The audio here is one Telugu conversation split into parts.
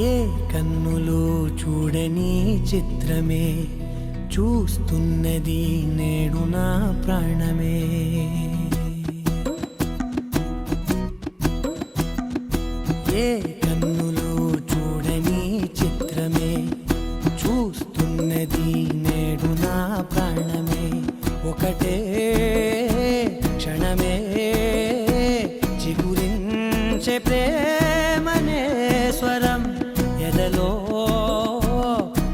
ఏ కన్నులో చూడని చిత్రమే చూస్తున్నది నేడు నా ప్రాణమే. ఏ కన్నులో చూడని చిత్రమే చూస్తున్నది నేడు నా ప్రాణమే. ఒకటే క్షణమే చిగురించే ప్రేమనే స్వరం ఎదలో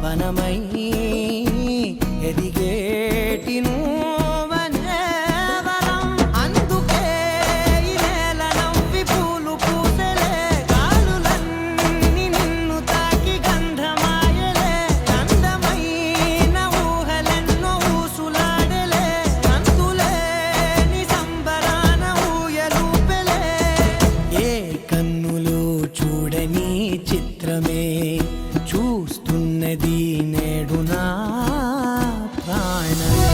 వనమై ఎదిగేటి నువ్వనే వరం. అందుకే ఈ నేల నవ్వి పూలు పూసెలే, గాలులన్నీ నిన్ను తాకి గంధమాయలే. అందమైన ఊహలెన్నో ఊసులాడలే, అంతులేని సంబరాన ఊయలూపెలే. ఏ కన్నులో చూడని చిత్రమే చూస్తున్నది నేడు నా ప్రాణమే.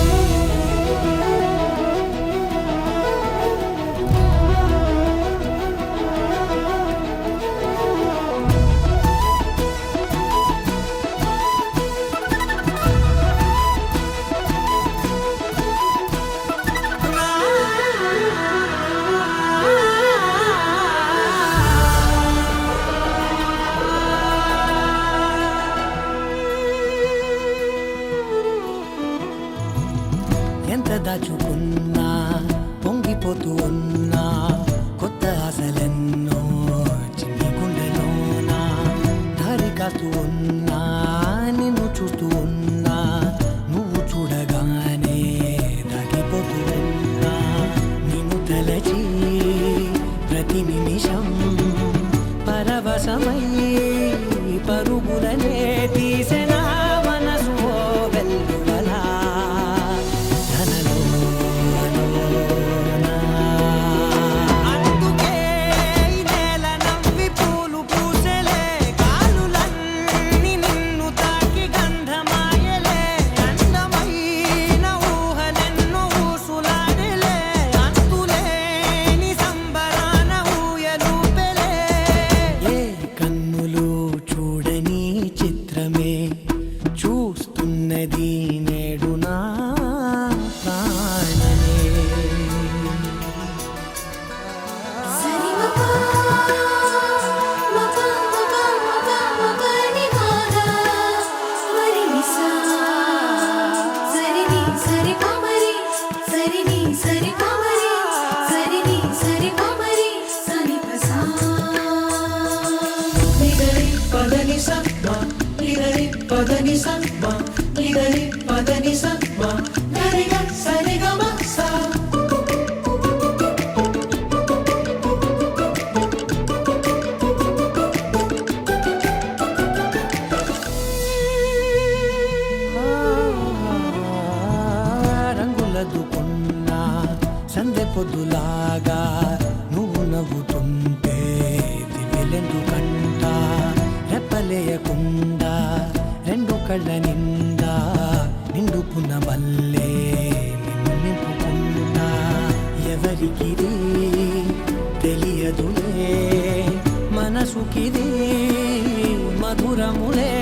ఎంత దాచుకున్నా పొంగిపోతూ ఉన్నా, కొత్త ఆశలెన్నో చిన్ని గుండెలోనా. దారి కాస్తూ ఉన్నా, నిన్ను చూస్తూ ఉన్నా, నువ్వు చూడగానే దాగిపోతూ ఉన్నా. నిన్ను తలచి ప్రతి నిమిషం పరవశమై పరుగులనే తీసిన మనసు ఓ వెల్లువలా. అందుకే ఈ నేల నవ్వి పూలు పూసెలే, గాలులన్నీ నిన్ను తాకి గంధమాయలే. అందమైన ఊహలెన్నో ఊసులాడలే, అంతులేని సంబరాన ఊయలూపెలే. ఏ కన్నులు చూడని చిత్రమే చూస్తున్నది నేడు నా ప్రాణమే. పదని సత్మ ఇదని పదని సత్మ గరిగా సరిగమ సా. రంగులదుకున్నా సందె పొద్దులాగా నువ్వు నవ్వుతుంటే దివ్యలెందుకంట. రెప్పలేయకుండా రెండు కళ్ళ నిండా నిండుకున్న మల్లే నిన్ను నింపుకున్నా. ఎవరికిది తెలియదులే, మనసుకిది మధురములే.